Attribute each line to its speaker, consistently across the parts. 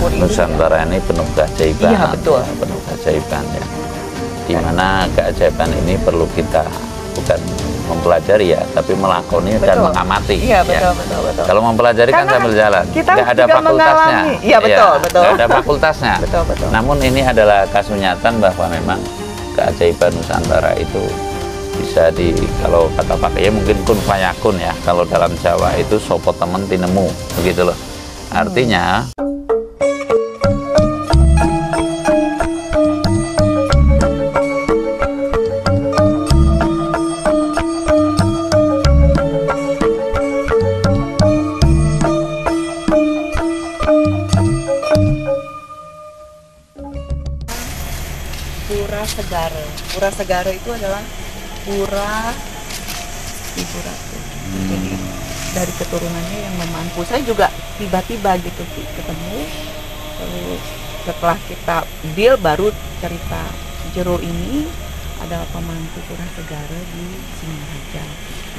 Speaker 1: leluhur ini
Speaker 2: Nusantara ini penuh keajaiban.
Speaker 1: Iya, betul.
Speaker 2: Ya, penuh keajaiban ya. Di mana keajaiban ini perlu kita bukan mempelajari ya, tapi melakoni dan mengamati.
Speaker 1: Iya, betul,
Speaker 2: ya.
Speaker 1: betul.
Speaker 2: Kalau mempelajari kan sambil jalan,
Speaker 1: kita
Speaker 2: nggak ada
Speaker 1: juga
Speaker 2: fakultasnya.
Speaker 1: mengalami. Iya, betul, betul.
Speaker 2: Nggak ada fakultasnya.
Speaker 1: Betul.
Speaker 2: Namun ini adalah kasunyatan bahwa memang keajaiban Nusantara itu bisa kalau kata Pak Kiai mungkin kun fayakun ya. Kalau dalam Jawa itu sopo temen tinemu, begitu loh. Artinya
Speaker 1: Pura Segara itu adalah pura Ibu Ratu. Jadi dari keturunannya yang memangku. Saya juga tiba-tiba gitu ketemu. Terus setelah kita deal baru cerita Jero ini adalah pemangku Pura Segara di Singaraja.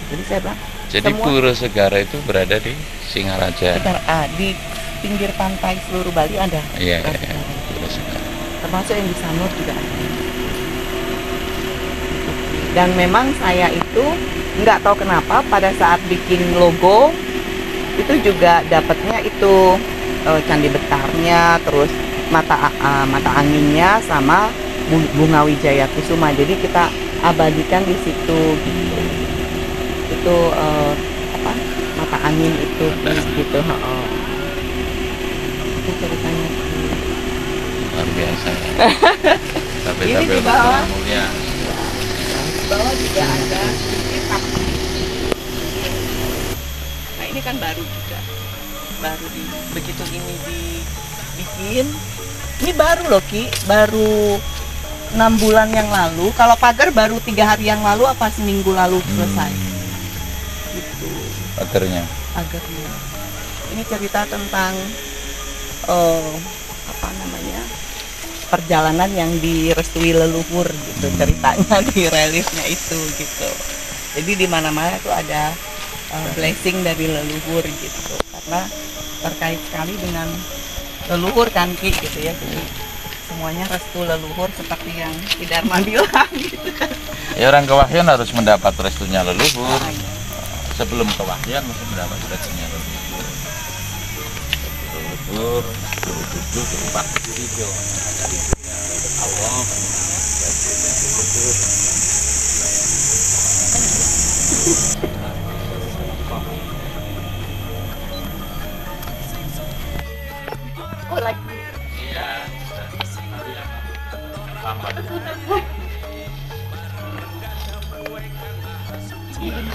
Speaker 1: Jadi saya bilang.
Speaker 2: Jadi Pura Segara itu berada di Singaraja.
Speaker 1: Di pinggir pantai seluruh Bali ada.
Speaker 2: Iya. Pura Segara.
Speaker 1: Termasuk yang di Sanur juga ada. Dan memang saya itu nggak tahu kenapa pada saat bikin logo itu juga dapatnya itu Candi Betarnya, terus mata anginnya sama bunga Wijaya Kusuma. Jadi kita abadikan di situ gitu. Itu mata angin itu gitu. Itu ceritanya.
Speaker 2: Luar biasa. Tapi
Speaker 1: Ini di bawah. Bawah juga ada kitab. Nah ini kan baru juga, begitu ini dibikin, ini baru loh Ki, baru 6 bulan yang lalu. Kalau pagar baru 3 hari yang lalu apa seminggu lalu selesai. Gitu.
Speaker 2: Pagarnya.
Speaker 1: Ini cerita tentang perjalanan yang direstui leluhur gitu, ceritanya di reliefnya itu gitu. Jadi di mana-mana tuh ada blessing dari leluhur gitu, karena terkait sekali dengan leluhur kan Ki gitu ya. Jadi semuanya restu leluhur seperti yang Ki Dharma bilang gitu kan.
Speaker 2: Ya orang kewahyan harus mendapat restunya leluhur. Sebelum kewahyan mesti mendapat restunya leluhur. Tujuh berupa video Allah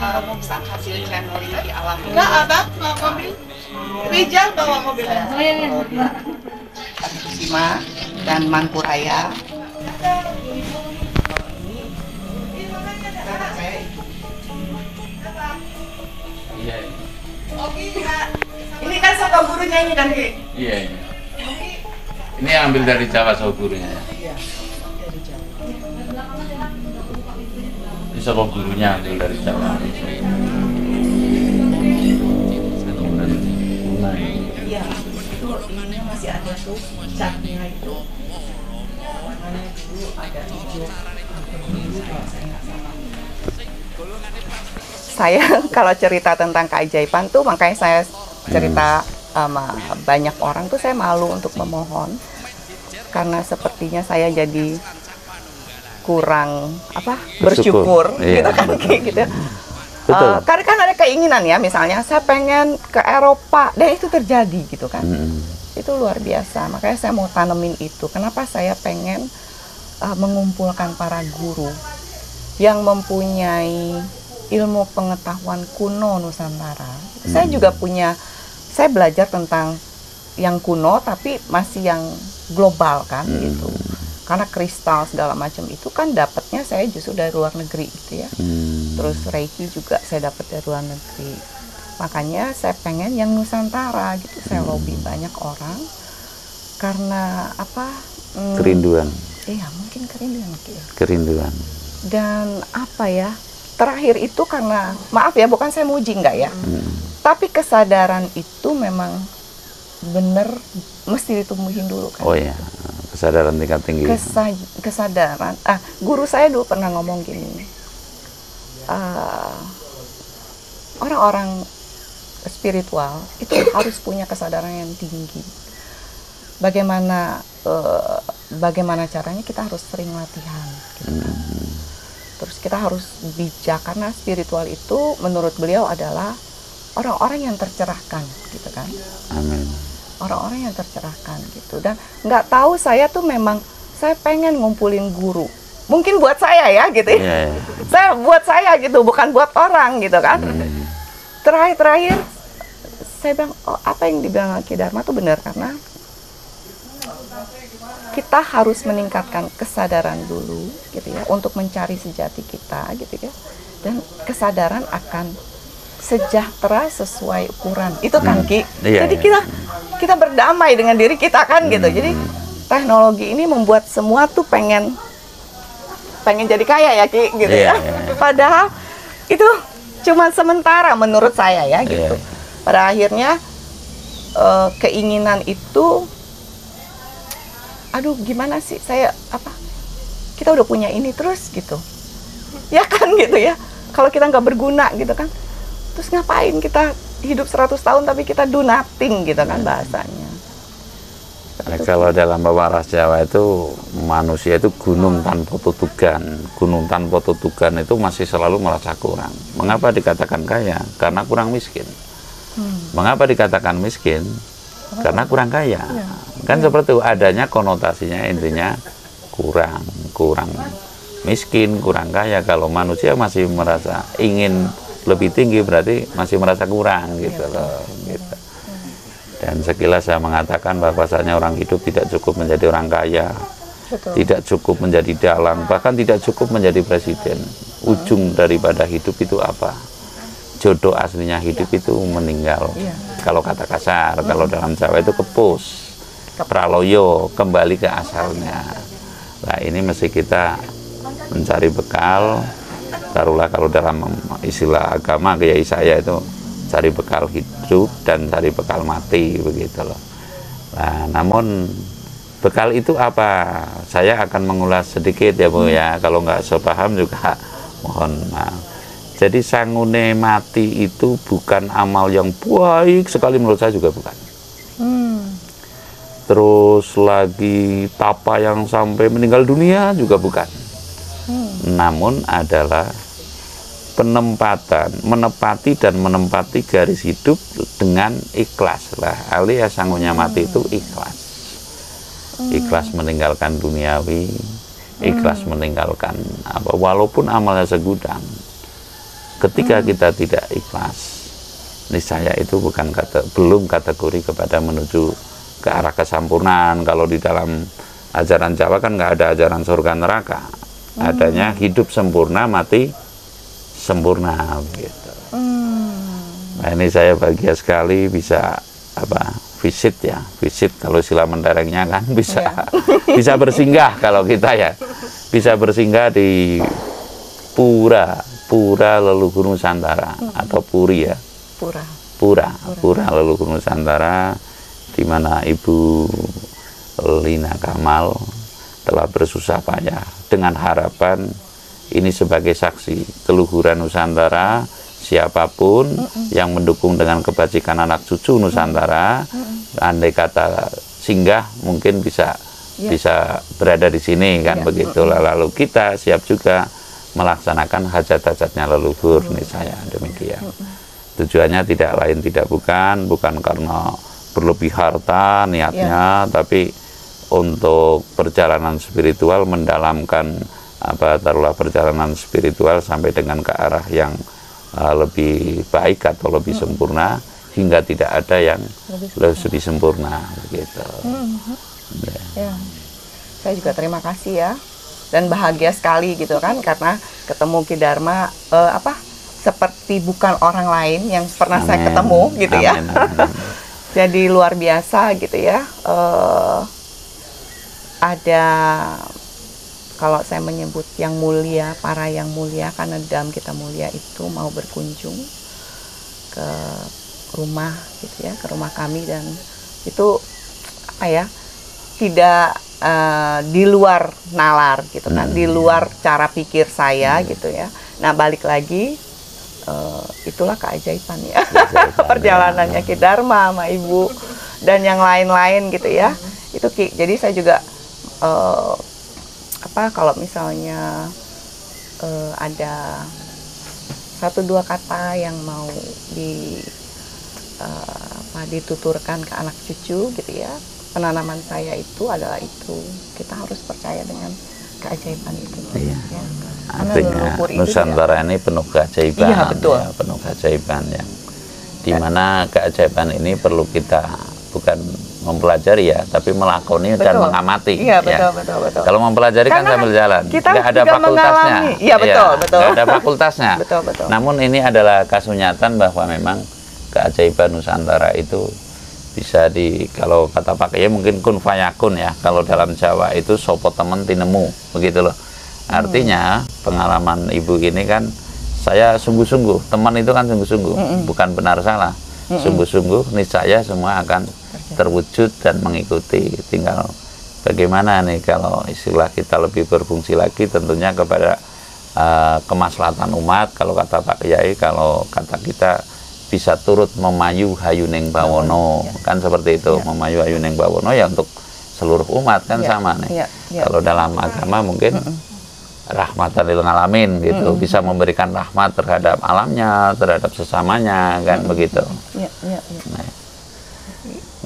Speaker 1: Kalau bisa hasil channeling di alam ini. Enggak ada mobil. Rijal bawa mobil. Sima dan Mangkuraya.
Speaker 2: Iya.
Speaker 1: Ini kan soto gurunya ini kan Ki?
Speaker 2: Iya. Ini ambil dari Jawa soto gurunya.
Speaker 1: Iya.
Speaker 2: Ini soto gurunya ambil dari Jawa.
Speaker 1: Iya. Itu ini masih ada tuh catnya itu. Warnanya dulu agak hijau. Saya kalau cerita tentang keajaiban tuh makanya saya cerita sama banyak orang tuh saya malu untuk memohon karena sepertinya saya jadi kurang bersyukur gitu kan gitu. Karena kan ada keinginan ya, misalnya saya pengen ke Eropa dan itu terjadi gitu kan. Itu luar biasa, makanya saya mau tanemin itu. Kenapa saya pengen mengumpulkan para guru yang mempunyai ilmu pengetahuan kuno Nusantara. Saya juga saya belajar tentang yang kuno tapi masih yang global kan gitu. Karena kristal segala macam itu kan dapatnya saya justru dari luar negeri gitu ya. Terus Reiki juga saya dapat dari luar negeri. Makanya saya pengen yang Nusantara gitu. Saya lobby banyak orang karena
Speaker 2: Kerinduan.
Speaker 1: Iya, mungkin kerinduan gitu.
Speaker 2: Kerinduan.
Speaker 1: Dan terakhir itu karena maaf ya, bukan saya muji enggak ya. Tapi kesadaran itu memang bener mesti ditumbuhin dulu kan.
Speaker 2: Oh ya, kesadaran tingkat tinggi.
Speaker 1: Kesadaran. Guru saya dulu pernah ngomong gini, orang-orang spiritual itu harus punya kesadaran yang tinggi. Bagaimana caranya? Kita harus sering latihan. Gitu. Terus kita harus bijak, karena spiritual itu menurut beliau adalah orang-orang yang tercerahkan, gitu kan?
Speaker 2: Amin.
Speaker 1: Orang-orang yang tercerahkan gitu. Dan nggak tahu, saya tuh memang saya pengen ngumpulin guru. Mungkin buat saya ya gitu ya. Saya buat saya gitu, bukan buat orang gitu kan. Terakhir saya bilang, oh, apa yang dibilang Ki Dharma tuh benar, karena kita harus meningkatkan kesadaran dulu gitu ya, untuk mencari sejati kita gitu ya. Dan kesadaran akan sejahtera sesuai ukuran. Itu kan Ki. Jadi kita berdamai dengan diri kita kan gitu. Jadi teknologi ini membuat semua tuh pengen jadi kaya ya Ki gitu ya. Padahal itu cuma sementara menurut saya ya gitu. Pada akhirnya keinginan itu, aduh gimana sih kita udah punya ini terus gitu. Ya kan gitu ya. Kalau kita nggak berguna gitu kan. Terus ngapain kita hidup 100 tahun tapi kita do nothing gitu kan bahasanya.
Speaker 2: Kalau dalam bahasa Jawa itu manusia itu gunung tanpa tutugan. Gunung tanpa tutugan itu masih selalu merasa kurang. Mengapa dikatakan kaya? Karena kurang miskin. Mengapa dikatakan miskin? Karena kurang kaya. Kan seperti itu, adanya konotasinya, intinya kurang miskin, kurang kaya. Kalau manusia masih merasa ingin lebih tinggi, berarti masih merasa kurang gitu loh gitu. Dan sekilas saya mengatakan bahwasanya orang hidup tidak cukup menjadi orang kaya. Betul. Tidak cukup menjadi dalang, bahkan tidak cukup menjadi presiden. Ujung daripada hidup itu apa? Jodoh aslinya hidup itu meninggal. Kalau kata kasar, kalau dalam Jawa itu kepus, praloyo, kembali ke asalnya. Nah ini mesti kita mencari bekal. Taruhlah kalau dalam istilah agama kiai saya itu cari bekal hidup dan cari bekal mati, begitu loh. Nah, namun bekal itu apa? Saya akan mengulas sedikit ya Bu ya. Kalau nggak sepaham juga mohon maaf. Jadi sangune mati itu bukan amal yang baik sekali, menurut saya juga bukan. Terus lagi tapa yang sampai meninggal dunia juga bukan. Namun adalah menepati dan menempati garis hidup dengan ikhlas lah. Alias sangunya mati itu ikhlas. Ikhlas meninggalkan duniawi, ikhlas meninggalkan apa, walaupun amalnya segudang. Ketika kita tidak ikhlas, niscaya itu belum kategori kepada menuju ke arah kesempurnaan. Kalau di dalam ajaran Jawa kan nggak ada ajaran surga neraka. Adanya hidup sempurna, mati sempurna gitu. Nah ini saya bahagia sekali bisa visit kalau istilah menterengnya kan bisa bersinggah kalau kita ya, bisa bersinggah di Pura Leluhur Nusantara atau Puri ya. Pura Leluhur Nusantara, di mana Ibu Lina Kamal telah bersusah payah dengan harapan ini sebagai saksi keluhuran Nusantara. Siapapun yang mendukung dengan kebajikan anak cucu Nusantara, andai kata singgah mungkin bisa berada di sini kan, begitulah. Lalu kita siap juga melaksanakan hajat-hajatnya leluhur nih, saya demikian. Tujuannya tidak lain tidak bukan karena berlebih harta niatnya, tapi untuk perjalanan spiritual, mendalamkan taruhlah perjalanan spiritual sampai dengan ke arah yang lebih baik atau lebih sempurna, hingga tidak ada yang lebih sempurna begitu.
Speaker 1: Ya. Saya juga terima kasih ya, dan bahagia sekali gitu kan, karena ketemu Ki Dharma seperti bukan orang lain yang pernah saya ketemu gitu ya. Jadi luar biasa gitu ya. Ada, kalau saya menyebut yang mulia, para yang mulia, karena dalam kita mulia itu mau berkunjung ke rumah gitu ya, ke rumah kami, dan itu apa ya, tidak di luar nalar gitu kan, di luar cara pikir saya gitu ya. Nah balik lagi, itulah keajaiban ya, perjalanannya Ki Dharma sama Ibu dan yang lain-lain gitu ya. Itu jadi saya juga kalau misalnya ada 1-2 kata yang mau dituturkan ke anak cucu gitu ya, penanaman saya itu adalah itu, kita harus percaya dengan keajaiban itu.
Speaker 2: Iya.
Speaker 1: Ya.
Speaker 2: Artinya Nusantara ini penuh keajaiban,
Speaker 1: iya, betul.
Speaker 2: Ya, penuh keajaiban yang dimana keajaiban ini perlu kita bukan mempelajari ya, tapi melakoni dan mengamati.
Speaker 1: Iya, betul,
Speaker 2: ya.
Speaker 1: betul.
Speaker 2: Kalau mempelajari kan sambil jalan, nggak ada fakultasnya.
Speaker 1: Iya, betul.
Speaker 2: Nggak ada fakultasnya.
Speaker 1: betul.
Speaker 2: Namun ini adalah kasunyatan bahwa memang keajaiban Nusantara itu bisa kalau kata Pak Kiai mungkin kun fayakun ya, kalau dalam Jawa itu sopo temen tinemu, begitu loh. Artinya pengalaman Ibu ini kan, saya sungguh-sungguh, teman itu kan sungguh-sungguh, bukan benar salah, sungguh-sungguh niscaya semua akan terwujud dan mengikuti. Tinggal bagaimana nih kalau istilah kita lebih berfungsi lagi tentunya kepada kemaslahatan umat, kalau kata Pak Kiai, kalau kata kita bisa turut memayu hayuning bawono, kan seperti itu, memayu hayuning bawono ya untuk seluruh umat kan sama nih. Kalau dalam agama mungkin rahmatan lil alamin gitu, bisa memberikan rahmat terhadap alamnya, terhadap sesamanya kan begitu. Nah,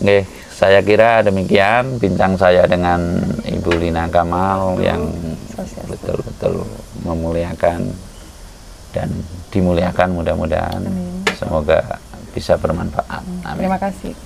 Speaker 2: oke, saya kira demikian bincang saya dengan Ibu Lina Kamal yang betul-betul memuliakan dan dimuliakan, mudah-mudahan semoga bisa bermanfaat. Amin.
Speaker 1: Terima kasih.